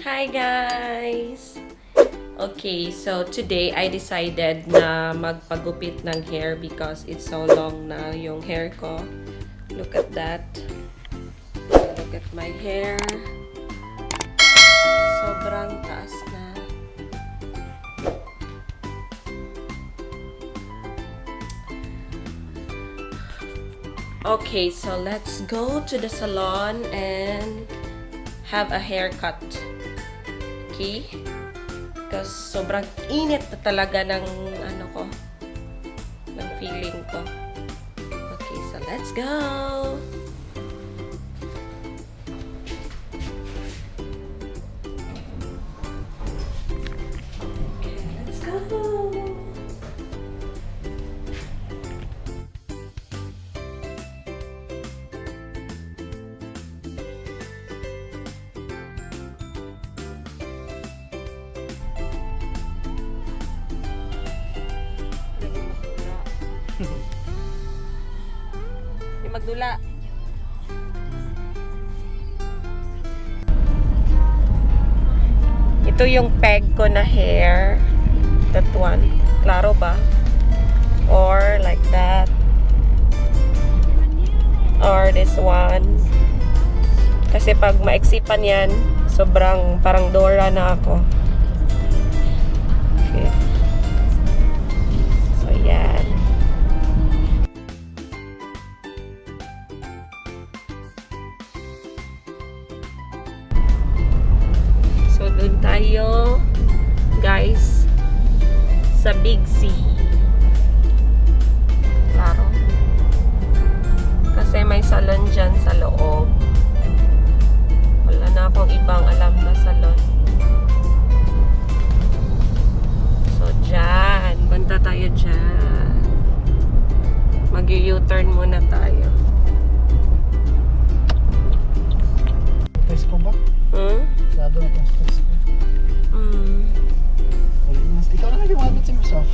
Hi guys! Okay, so today I decided na magpagupit ng hair because it's so long na yung hair ko. Look at that. Look at my hair. Sobrang taas na. Okay, so let's go to the salon and have a haircut. Okay? Because sobrang init na talaga ng ano ko, ng feeling ko. Okay, so let's go! Okay, let's go! Di magdula. Ito yung peg ko na hair. That one. Klaro ba? Or like that. Or this one. Kasi pag maiksipan yan, sobrang parang Dora na ako. Okay. So, yan. So, doon tayo, guys, sa Big C. Klaro. Kasi may salon dyan sa loob. Wala na akong ibang alam na salon. So, dyan. Banta tayo dyan. Mag-u-turn muna tayo. Test ko ba? Sado na itong stress ko. Ikaw na nag-iwagot sa yourself.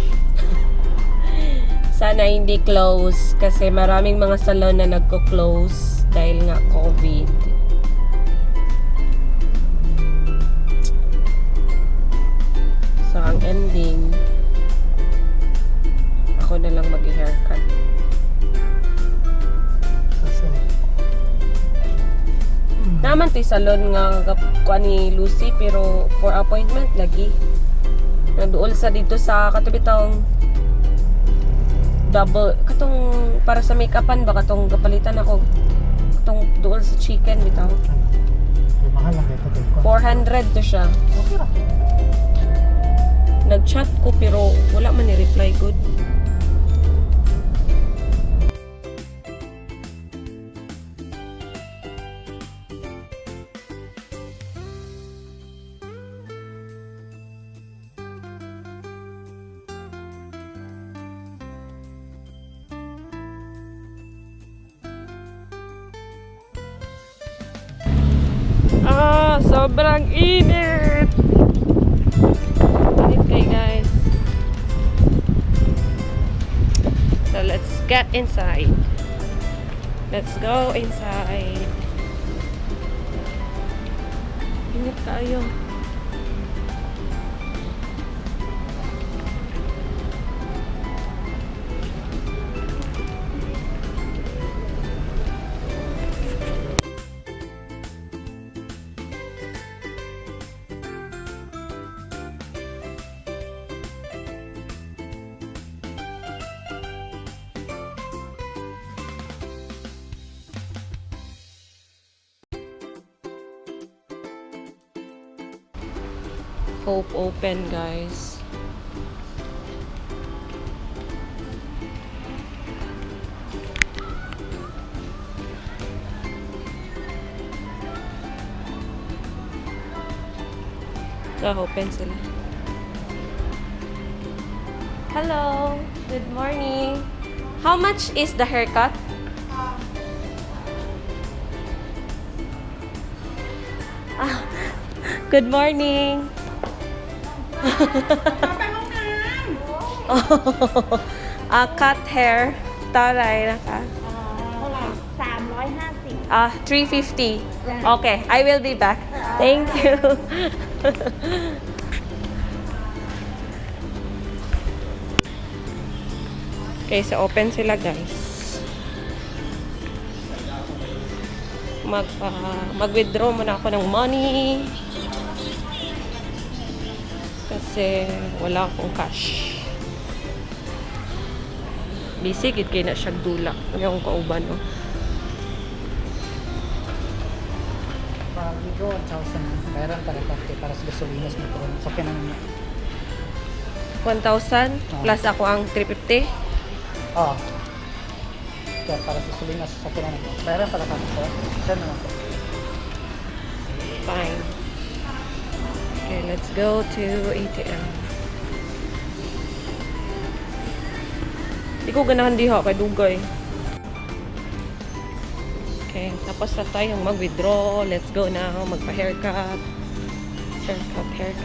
Sana hindi close kasi maraming mga salon na nagko-close dahil nga COVID. So, ang ending, ako na lang mag-haircut. Naman to'y salon nga kuha ni Lucy pero for appointment lagi. Nanduol sa dito sa katubitong double katong para sa make-upan ba katong kapalitan ako katong duol sa chicken bitaw. Mahal lang ito. 400 to siya. Okay ra. Nag-chat ko pero wala man ni-reply good. Sobrang init! Init kayo guys. So let's get inside. Let's go inside. Init tayo. Hope open guys. Open sila. Hello, good morning. How much is the haircut? Good morning. Cut hair เท่าไหร่นะคะ เท่าไหร่350 350. Okay, I will be back. Thank you. Okay, so open sila guys. Mag-withdraw muna ako ng money. Kasi wala akong cash. Busy, gid kay na siya dula. Yung kauban, no? Pag withdraw 1,000, meron talaga para sa gasolinas mo. Sa pinanong 1,000 plus ako ang 350. Oo. Kaya para sa gasolinas sa pinanong mo. Meron talaga ito. Saan naman ito? Fine. Okay, let's go to ATM. Di ko ganahan diha kay dugay. Okay, tapos na tayong mag-withdraw. Let's go now. Magpa-haircut. Haircut.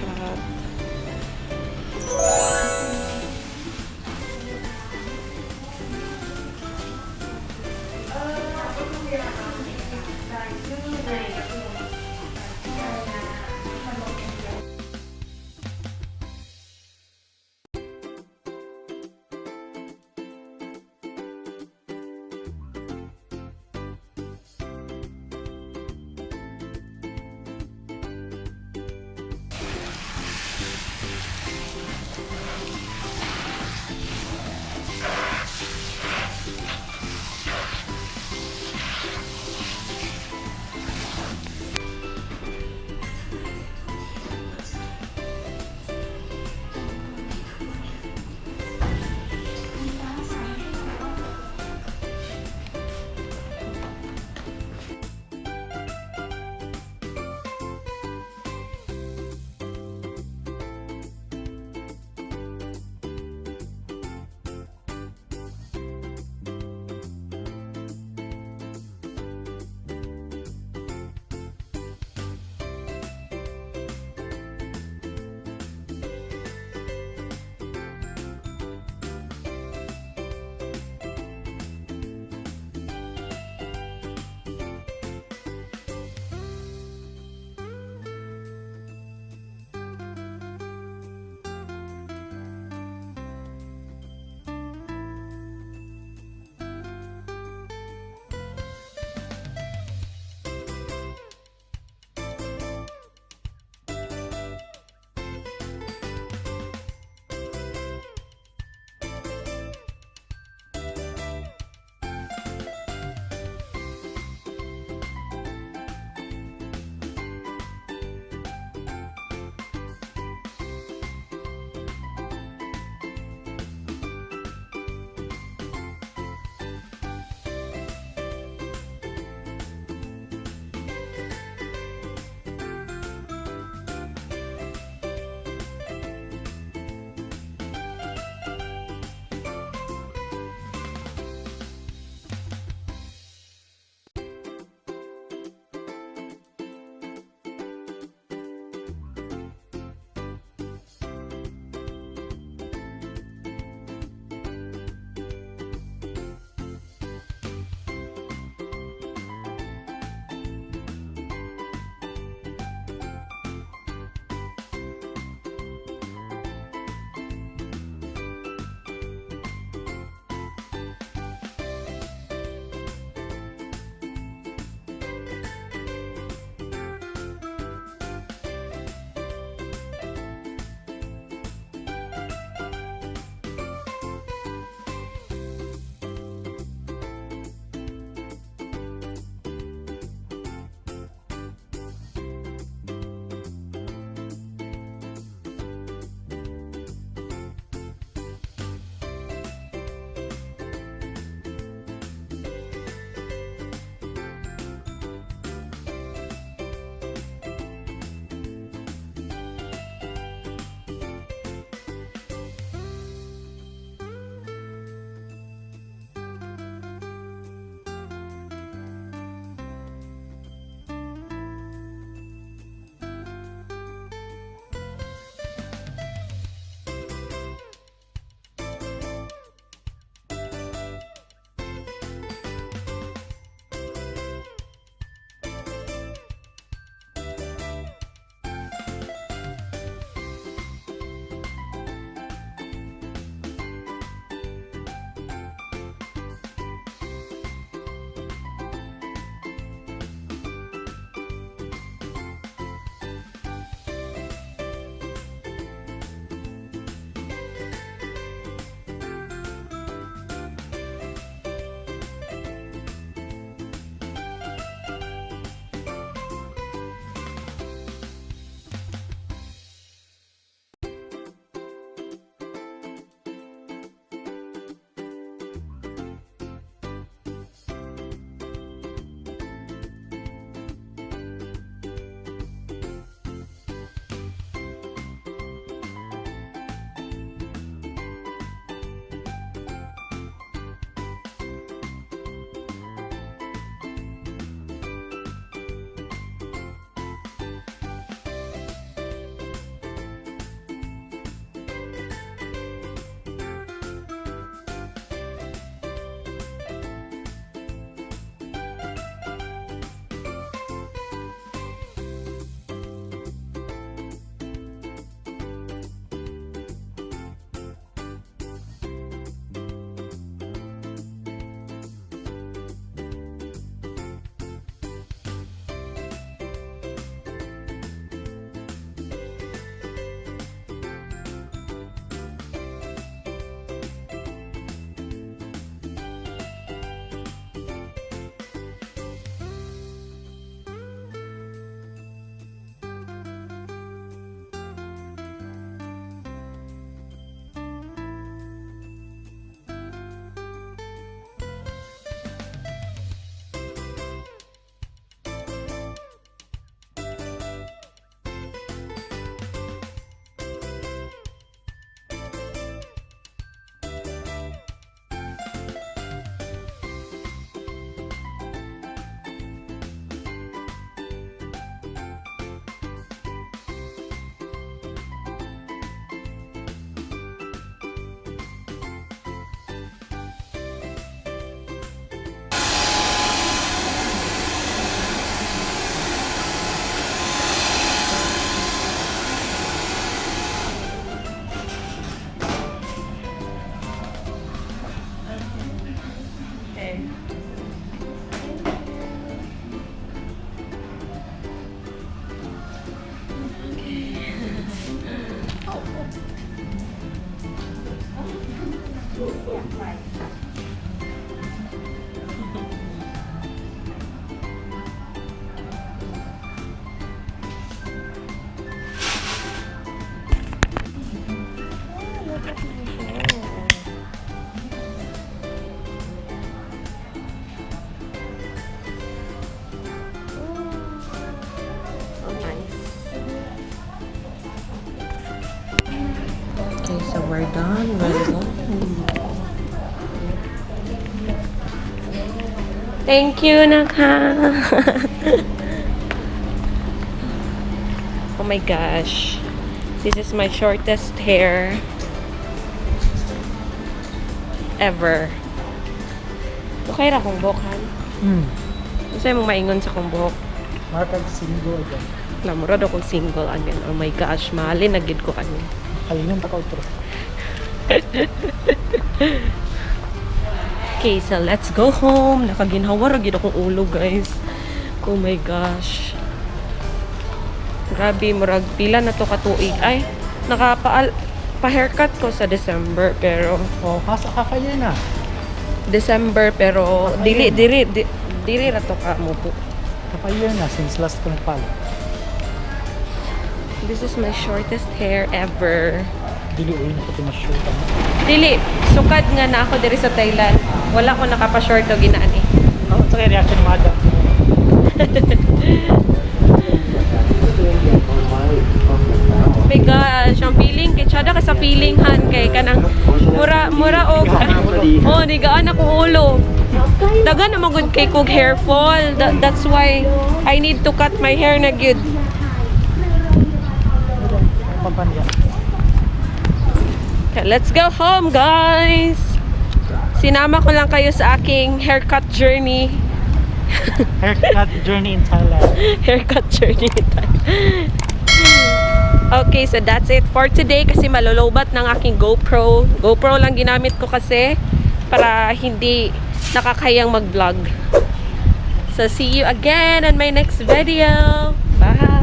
we're done. Well done. Thank you, Naka. Oh my gosh. This is my shortest hair ever. Okay ra kong buhok, han? Kasi mong maingon sa kong buhok. Markag single again. Namurad akong single again. Oh my gosh, mahalin na gid ko ani. Kalingon pa ka outro. Okay, so let's go home. Nakaginhawa ra gid akong ulo, guys. Oh my gosh. Grabe, murag pila na to ka tuig. Ay, pa-haircut ko sa December, pero Oh, hasa ka kayo na. December, pero dili ra to ka mupo. Kapayo na since last ko nagpalo. This is my shortest hair ever. Dili uy na pati ma-shoot ang Dili, sukad nga na ako diri sa Thailand. Wala ko nakapa-short o ginaani. oh, ito kaya reaction ni Madam. Oh my gosh, ang feeling kay Chada ka sa feeling han kay kanang mura og oh nigaan ako ulo. Daga na magud kay kog hair fall. That's why I need to cut my hair na gyud. Pampanya. Okay, let's go home, guys. Sinama ko lang kayo sa aking haircut journey. Haircut journey in Thailand. Haircut journey tayo. Okay, so that's it for today kasi malolobat ng aking GoPro. GoPro lang ginamit ko kasi para hindi nakakayang mag-vlog. So see you again on my next video. Bye!